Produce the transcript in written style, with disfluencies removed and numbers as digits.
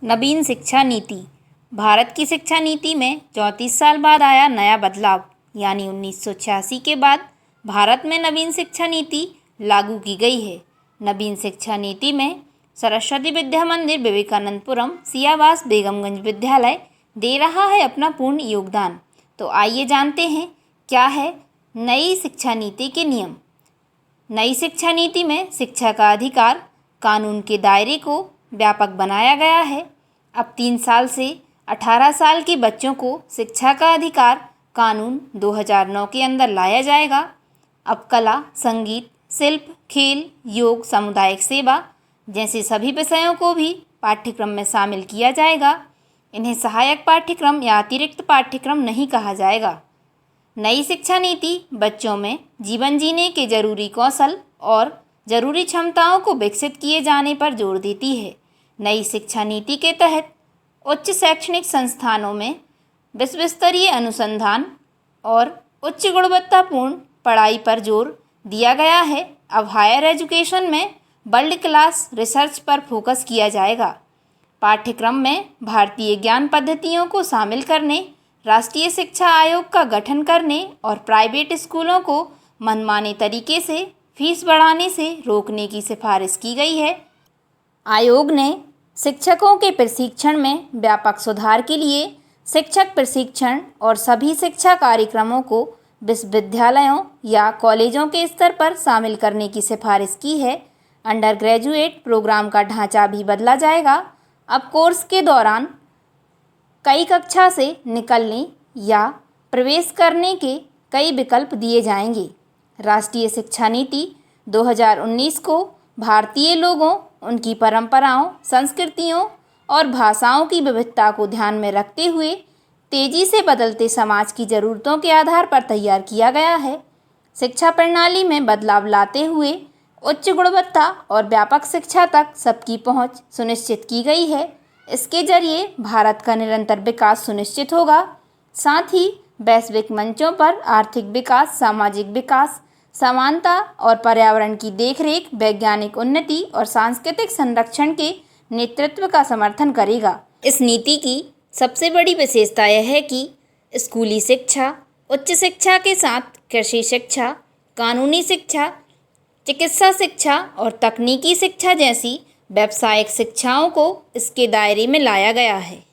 नवीन शिक्षा नीति। भारत की शिक्षा नीति में 34 साल बाद आया नया बदलाव, यानी 1986 के बाद भारत में नवीन शिक्षा नीति लागू की गई है। नवीन शिक्षा नीति में सरस्वती विद्या मंदिर, विवेकानंदपुरम, सियावास, बेगमगंज विद्यालय दे रहा है अपना पूर्ण योगदान। तो आइए जानते हैं क्या है नई शिक्षा नीति के नियम। नई शिक्षा नीति में शिक्षा का अधिकार कानून के दायरे को व्यापक बनाया गया है। अब 3 साल से 18 साल के बच्चों को शिक्षा का अधिकार कानून 2009 के अंदर लाया जाएगा। अब कला, संगीत, शिल्प, खेल, योग, सामुदायिक सेवा जैसे सभी विषयों को भी पाठ्यक्रम में शामिल किया जाएगा। इन्हें सहायक पाठ्यक्रम या अतिरिक्त पाठ्यक्रम नहीं कहा जाएगा। नई शिक्षा नीति बच्चों में जीवन जीने के जरूरी कौशल और जरूरी क्षमताओं को विकसित किए जाने पर जोर देती है। नई शिक्षा नीति के तहत उच्च शैक्षणिक संस्थानों में विश्व स्तरीय अनुसंधान और उच्च गुणवत्तापूर्ण पढ़ाई पर जोर दिया गया है। अब हायर एजुकेशन में वर्ल्ड क्लास रिसर्च पर फोकस किया जाएगा। पाठ्यक्रम में भारतीय ज्ञान पद्धतियों को शामिल करने, राष्ट्रीय शिक्षा आयोग का गठन करने और प्राइवेट स्कूलों को मनमाने तरीके से फीस बढ़ाने से रोकने की सिफारिश की गई है। आयोग ने शिक्षकों के प्रशिक्षण में व्यापक सुधार के लिए शिक्षक प्रशिक्षण और सभी शिक्षा कार्यक्रमों को विश्वविद्यालयों या कॉलेजों के स्तर पर शामिल करने की सिफारिश की है। अंडर ग्रेजुएट प्रोग्राम का ढांचा भी बदला जाएगा। अब कोर्स के दौरान कई कक्षा से निकलने या प्रवेश करने के कई विकल्प दिए जाएंगे। राष्ट्रीय शिक्षा नीति 2019 को भारतीय लोगों, उनकी परंपराओं, संस्कृतियों और भाषाओं की विविधता को ध्यान में रखते हुए तेजी से बदलते समाज की ज़रूरतों के आधार पर तैयार किया गया है। शिक्षा प्रणाली में बदलाव लाते हुए उच्च गुणवत्ता और व्यापक शिक्षा तक सबकी पहुंच सुनिश्चित की गई है। इसके जरिए भारत का निरंतर विकास सुनिश्चित होगा। साथ ही वैश्विक मंचों पर आर्थिक विकास, सामाजिक विकास, समानता और पर्यावरण की देखरेख, वैज्ञानिक उन्नति और सांस्कृतिक संरक्षण के नेतृत्व का समर्थन करेगा। इस नीति की सबसे बड़ी विशेषता यह है कि स्कूली शिक्षा, उच्च शिक्षा के साथ कृषि शिक्षा, कानूनी शिक्षा, चिकित्सा शिक्षा और तकनीकी शिक्षा जैसी व्यावसायिक शिक्षाओं को इसके दायरे में लाया गया है।